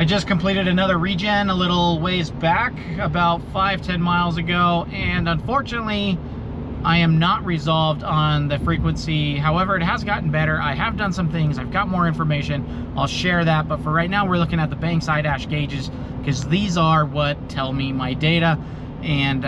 just completed another regen a little ways back, about 5-10 miles ago, and unfortunately I am not resolved on the frequency. However, it has gotten better. I have done some things, I've got more information, I'll share that, but for right now we're looking at the Banks iDash gauges because these are what tell me my data and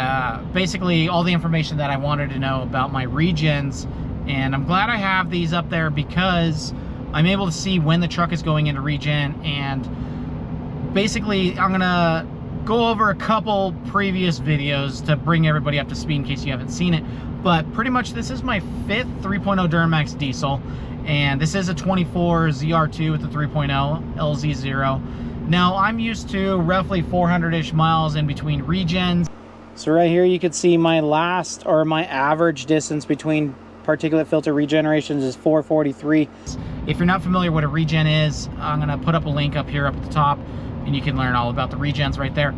basically all the information that I wanted to know about my regens. And I'm glad I have these up there because I'm able to see when the truck is going into regen. And basically I'm gonna go over a couple previous videos to bring everybody up to speed in case you haven't seen it. But pretty much this is my 5th 3.0 Duramax diesel, and this is a 24 ZR2 with the 3.0 LZ0. Now I'm used to roughly 400-ish miles in between regens. So right here you can see my last, or my average distance between particulate filter regenerations is 443. If you're not familiar what a regen is, I'm gonna put up a link up here up at the top and you can learn all about the regens right there.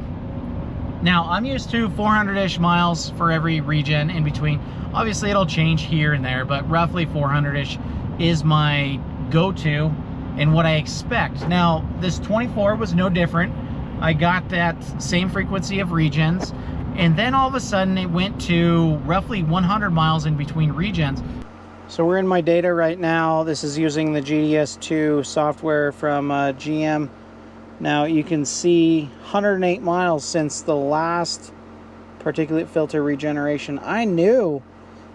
Now I'm used to 400-ish miles for every regen in between. Obviously it'll change here and there, but roughly 400-ish is my go-to and what I expect. Now this 24 was no different. I got that same frequency of regens, and then all of a sudden it went to roughly 100 miles in between regens. So we're in my data right now. This is using the GDS2 software from GM. Now you can see 108 miles since the last particulate filter regeneration. I knew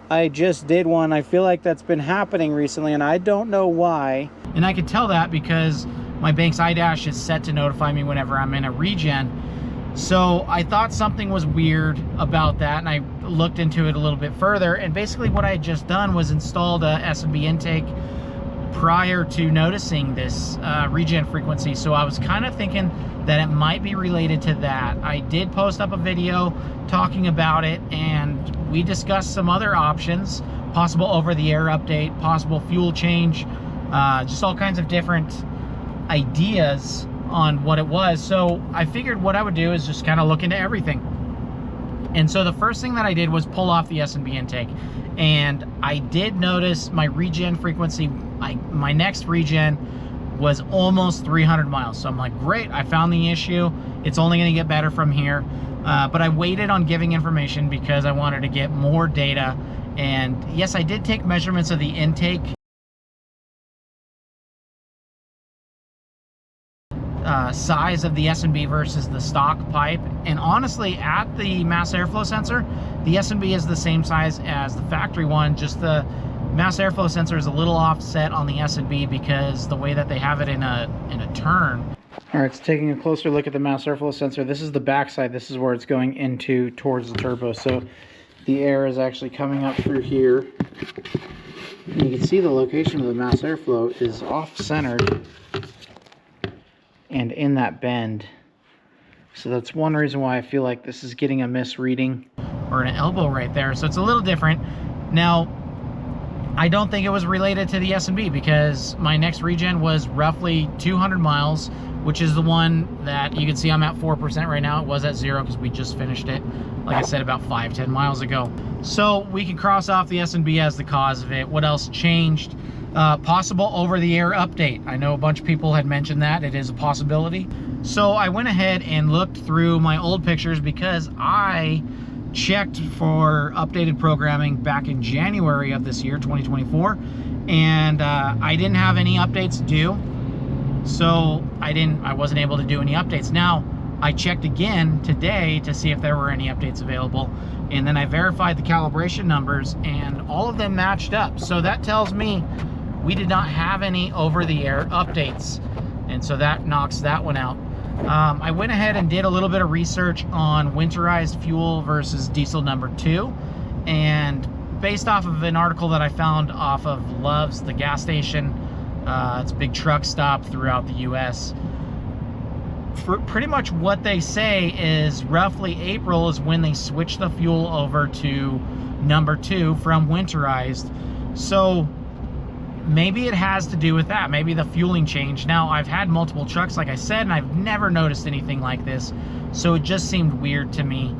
I just did one. I feel like that's been happening recently and I don't know why. And I can tell that because my Banks iDash is set to notify me whenever I'm in a regen. So I thought something was weird about that, and I looked into it a little bit further, and basically what I had just done was installed a S&B intake prior to noticing this regen frequency. So I was kind of thinking that it might be related to that. I did post up a video talking about it, and we discussed some other options, possible over-the-air update, possible fuel change, just all kinds of different ideas on what it was. So I figured what I would do is just kind of look into everything. And so the first thing that I did was pull off the S&B intake, and I did notice my regen frequency, my next regen was almost 300 miles. So I'm like, great, I found the issue. It's only going to get better from here. But I waited on giving information because I wanted to get more data. And yes, I did take measurements of the intake. Size of the S&B versus the stock pipe, and honestly at the mass airflow sensor the S&B is the same size as the factory one, just the mass airflow sensor is a little offset on the S&B because the way that they have it in a turn. All right, so taking a closer look at the mass airflow sensor, this is the back side. This is where it's going into towards the turbo, so the air is actually coming up through here. And you can see the location of the mass airflow is off-centered and in that bend. So that's one reason why I feel like this is getting a misreading, or an elbow right there. So it's a little different. Now, I don't think it was related to the S&B because my next regen was roughly 200 miles, which is the one that you can see I'm at 4% right now. It was at 0 because we just finished it, like I said, about 5-10 miles ago. So we can cross off the S&B as the cause of it. What else changed? Possible over-the-air update. I know a bunch of people had mentioned that. It is a possibility. So I went ahead and looked through my old pictures because I checked for updated programming back in January of this year, 2024, and I didn't have any updates due. So I wasn't able to do any updates. Now I checked again today to see if there were any updates available, and then I verified the calibration numbers and all of them matched up. So that tells me we did not have any over-the-air updates, and so that knocks that one out. I went ahead and did a little bit of research on winterized fuel versus diesel number 2, and based off of an article that I found off of Love's, the gas station, it's a big truck stop throughout the US. Pretty much what they say is roughly April is when they switch the fuel over to number 2 from winterized. So maybe it has to do with that, maybe the fueling change. Now I've had multiple trucks, like I said, and I've never noticed anything like this, so it just seemed weird to me.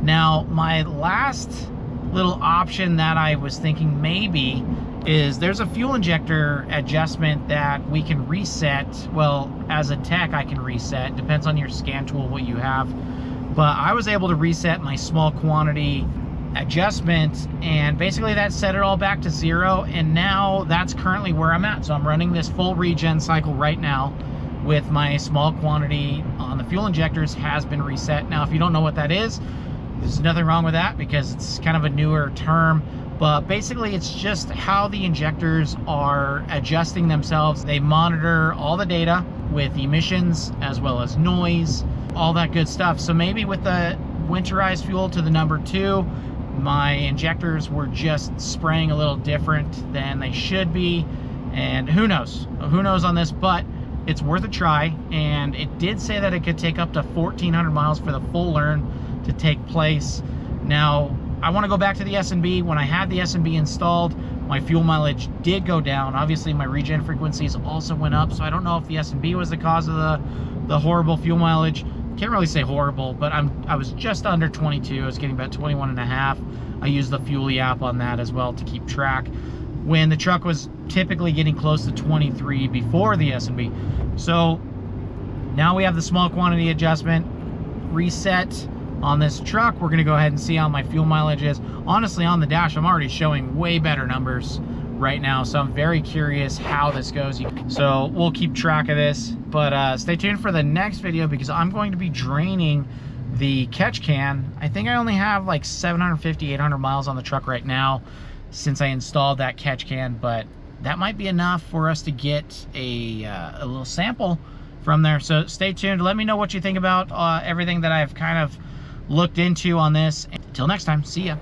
Now my last little option that I was thinking maybe is there's a fuel injector adjustment that we can reset. Well, as a tech, I can reset. Depends on your scan tool, what you have. But I was able to reset my small quantity adjustment, and basically that set it all back to 0, and now that's currently where I'm at. So I'm running this full regen cycle right now with my small quantity on the fuel injectors has been reset. Now, if you don't know what that is, there's nothing wrong with that because it's kind of a newer term. But basically, it's just how the injectors are adjusting themselves. They monitor all the data with emissions as well as noise, all that good stuff. So maybe with the winterized fuel to the number 2, my injectors were just spraying a little different than they should be. And who knows on this, but it's worth a try. And it did say that it could take up to 1,400 miles for the full learn to take place. Now, I want to go back to the S&B. When I had the S&B installed, my fuel mileage did go down. Obviously, my regen frequencies also went up, so I don't know if the S&B was the cause of the horrible fuel mileage. Can't really say horrible, but I was just under 22. I was getting about 21 and a half. I used the Fuelie app on that as well to keep track, when the truck was typically getting close to 23 before the S&B. So now we have the small quantity adjustment reset on this truck. We're gonna go ahead and see how my fuel mileage is. Honestly, on the dash, I'm already showing way better numbers right now, so I'm very curious how this goes. So we'll keep track of this, but stay tuned for the next video because I'm going to be draining the catch can. I think I only have like 750, 800 miles on the truck right now since I installed that catch can, but that might be enough for us to get a little sample from there. So stay tuned. Let me know what you think about everything that I've kind of looked into on this. Until next time, see ya.